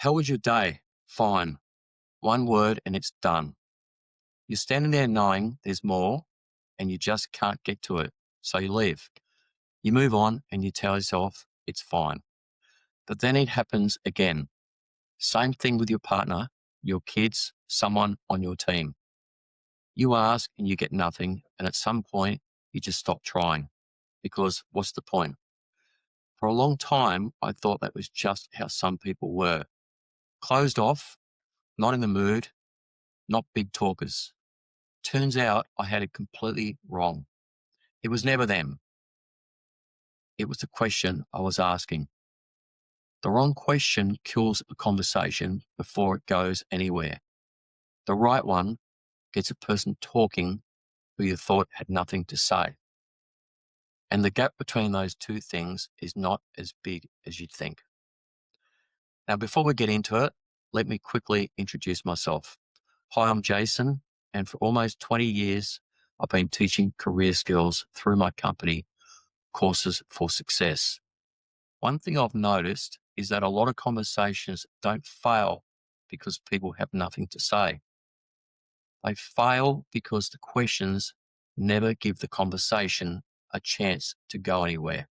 How was your day? Fine. One word and it's done. You're standing there knowing there's more and you just can't get to it. So you leave. You move on and you tell yourself it's fine. But then it happens again. Same thing with your partner, your kids, someone on your team. You ask and you get nothing. And at some point, you just stop trying because what's the point? For a long time, I thought that was just how some people were. Closed off, not in the mood, not big talkers. Turns out I had it completely wrong. It was never them. It was the question I was asking. The wrong question kills a conversation before it goes anywhere. The right one gets a person talking who you thought had nothing to say. And the gap between those two things is not as big as you'd think. Now, before we get into it, let me quickly introduce myself. Hi, I'm Jason, and for almost 20 years, I've been teaching career skills through my company, Courses for Success. One thing I've noticed is that a lot of conversations don't fail because people have nothing to say. They fail because the questions never give the conversation a chance to go anywhere.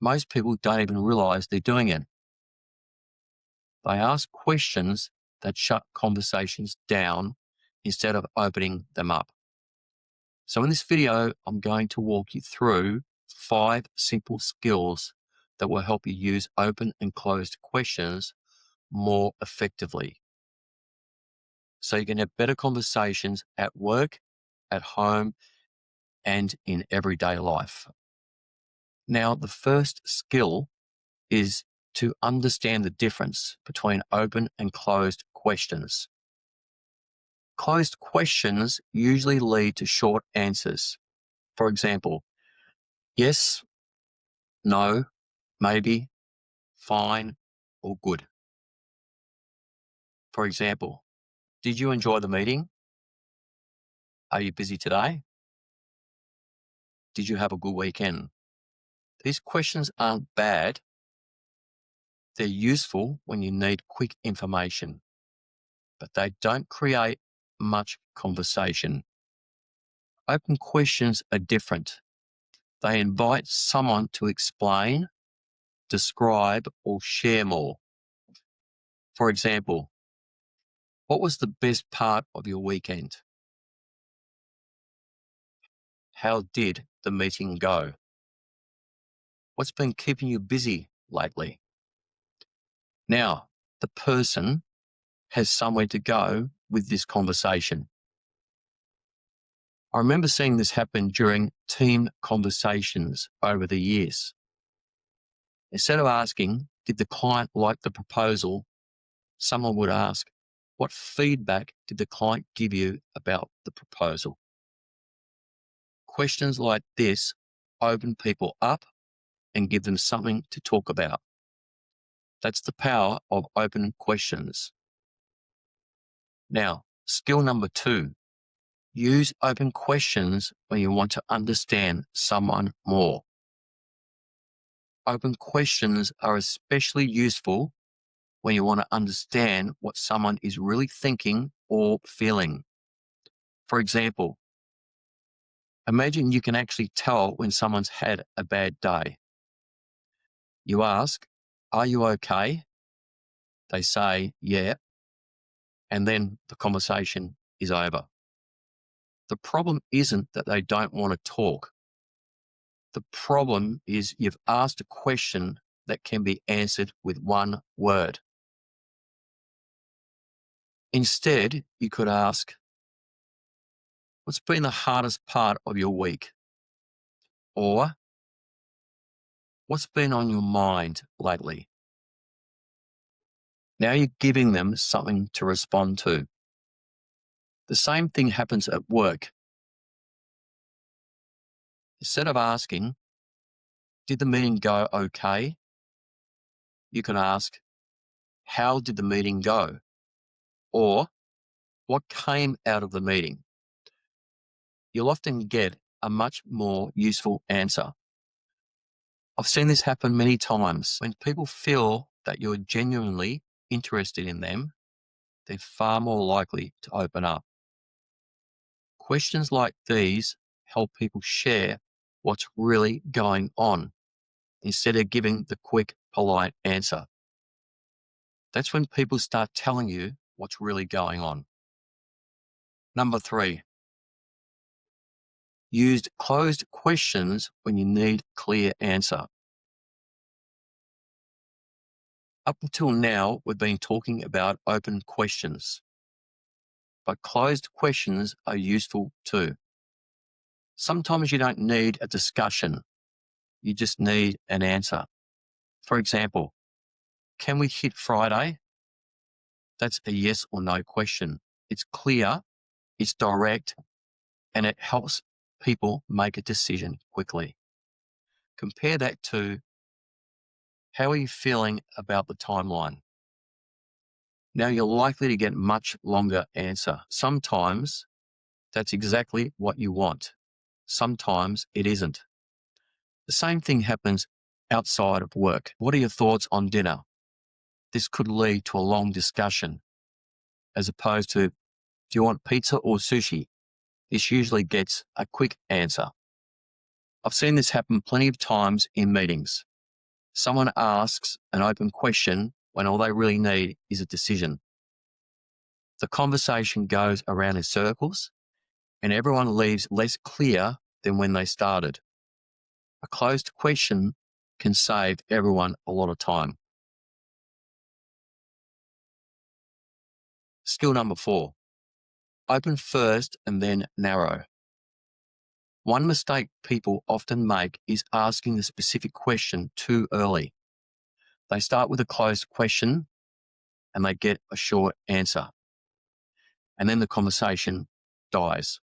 Most people don't even realize they're doing it. They ask questions that shut conversations down instead of opening them up. So in this video, I'm going to walk you through 5 simple skills that will help you use open and closed questions more effectively. So you can have better conversations at work, at home, and in everyday life. Now, the first skill is to understand the difference between open and closed questions. Closed questions usually lead to short answers. For example, yes, no, maybe, fine, or good. For example, did you enjoy the meeting? Are you busy today? Did you have a good weekend? These questions aren't bad. They're useful when you need quick information, but they don't create much conversation. Open questions are different. They invite someone to explain, describe, or share more. For example, what was the best part of your weekend? How did the meeting go? What's been keeping you busy lately? Now, the person has somewhere to go with this conversation. I remember seeing this happen during team conversations over the years. Instead of asking, did the client like the proposal? Someone would ask, what feedback did the client give you about the proposal? Questions like this open people up and give them something to talk about. That's the power of open questions. Now, skill number 2, use open questions when you want to understand someone more. Open questions are especially useful when you want to understand what someone is really thinking or feeling. For example, imagine you can actually tell when someone's had a bad day. You ask, are you okay? They say, yeah. And then the conversation is over. The problem isn't that they don't want to talk. The problem is you've asked a question that can be answered with one word. Instead, you could ask, what's been the hardest part of your week? Or, what's been on your mind lately? Now you're giving them something to respond to. The same thing happens at work. Instead of asking, did the meeting go okay? You can ask, how did the meeting go? Or, what came out of the meeting? You'll often get a much more useful answer. I've seen this happen many times when people feel that you're genuinely interested in them, they're far more likely to open up. Questions like these help people share what's really going on instead of giving the quick, polite answer. That's when people start telling you what's really going on. Number 3, use closed questions when you need clear answer. Up until now, we've been talking about open questions, but closed questions are useful too. Sometimes you don't need a discussion, you just need an answer. For example, can we hit Friday? That's a yes or no question. It's clear, it's direct, and it helps people make a decision quickly. Compare that to, how are you feeling about the timeline? Now you're likely to get much longer answer. Sometimes that's exactly what you want. Sometimes it isn't. The same thing happens outside of work. What are your thoughts on dinner? This could lead to a long discussion, as opposed to, do you want pizza or sushi? This usually gets a quick answer. I've seen this happen plenty of times in meetings. Someone asks an open question when all they really need is a decision. The conversation goes around in circles and everyone leaves less clear than when they started. A closed question can save everyone a lot of time. Skill number 4, open first and then narrow. One mistake people often make is asking the specific question too early. They start with a closed question and they get a short answer. And then the conversation dies.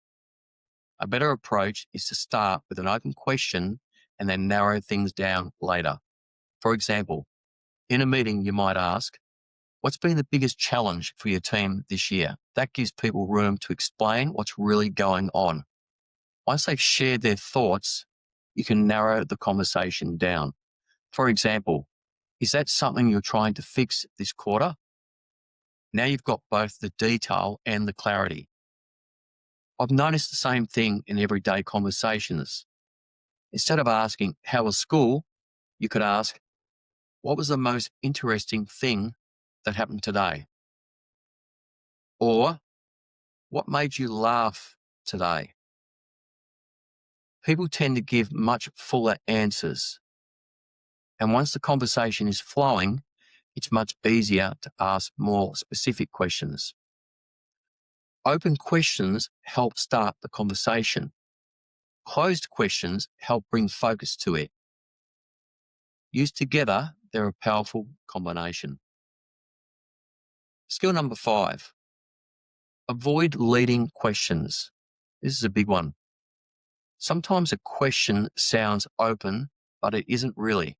A better approach is to start with an open question and then narrow things down later. For example, in a meeting, you might ask, what's been the biggest challenge for your team this year? That gives people room to explain what's really going on. Once they've shared their thoughts, you can narrow the conversation down. For example, is that something you're trying to fix this quarter? Now you've got both the detail and the clarity. I've noticed the same thing in everyday conversations. Instead of asking, how was school? You could ask, what was the most interesting thing that happened today? Or, what made you laugh today? People tend to give much fuller answers. And once the conversation is flowing, it's much easier to ask more specific questions. Open questions help start the conversation. Closed questions help bring focus to it. Used together, they're a powerful combination. Skill number 5, avoid leading questions. This is a big one. Sometimes a question sounds open, but it isn't really.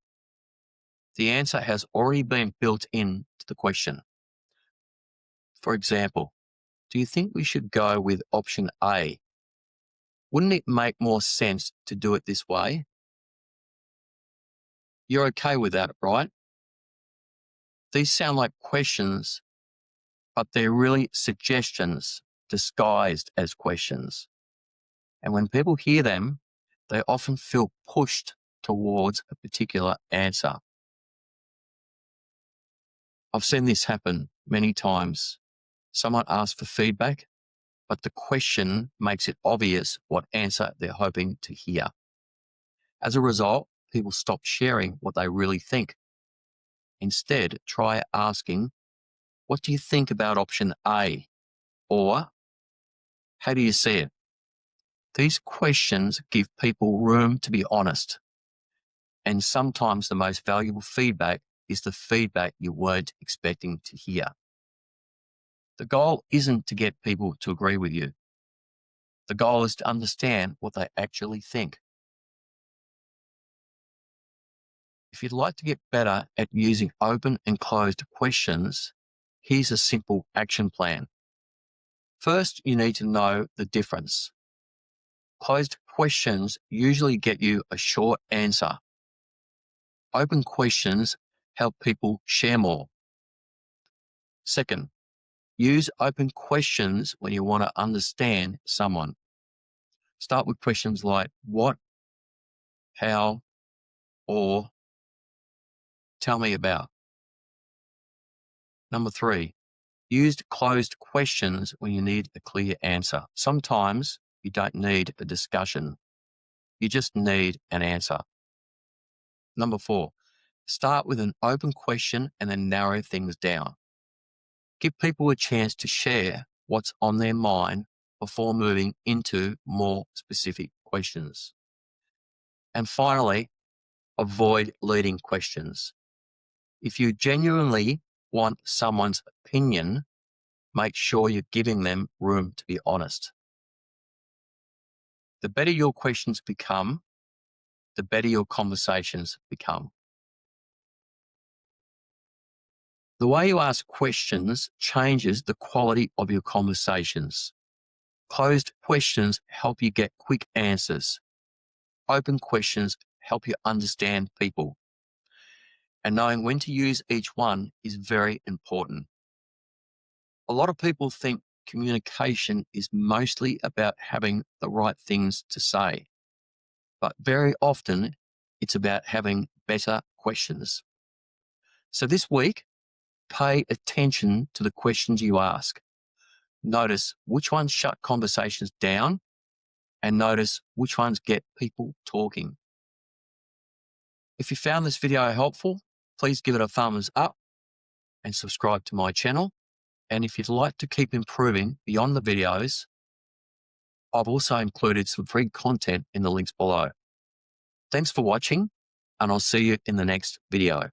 The answer has already been built into the question. For example, do you think we should go with option A? Wouldn't it make more sense to do it this way? You're okay with that, right? These sound like questions, but they're really suggestions disguised as questions. And when people hear them, they often feel pushed towards a particular answer. I've seen this happen many times. Someone asks for feedback, but the question makes it obvious what answer they're hoping to hear. As a result, people stop sharing what they really think. Instead, try asking, what do you think about option A? Or, how do you see it? These questions give people room to be honest. And sometimes the most valuable feedback is the feedback you weren't expecting to hear. The goal isn't to get people to agree with you. The goal is to understand what they actually think. If you'd like to get better at using open and closed questions, here's a simple action plan. First, you need to know the difference. Closed questions usually get you a short answer. Open questions help people share more. Second, use open questions when you want to understand someone. Start with questions like what, how, or tell me about. Number 3, use closed questions when you need a clear answer. Sometimes you don't need a discussion. You just need an answer. Number 4, start with an open question and then narrow things down. Give people a chance to share what's on their mind before moving into more specific questions. And finally, avoid leading questions. If you genuinely want someone's opinion, make sure you're giving them room to be honest. The better your questions become, the better your conversations become. The way you ask questions changes the quality of your conversations. Closed questions help you get quick answers. Open questions help you understand people. And knowing when to use each one is very important. A lot of people think communication is mostly about having the right things to say, but very often it's about having better questions. So this week, pay attention to the questions you ask. Notice which ones shut conversations down and notice which ones get people talking. If you found this video helpful, please give it a thumbs up and subscribe to my channel. And if you'd like to keep improving beyond the videos, I've also included some free content in the links below. Thanks for watching, and I'll see you in the next video.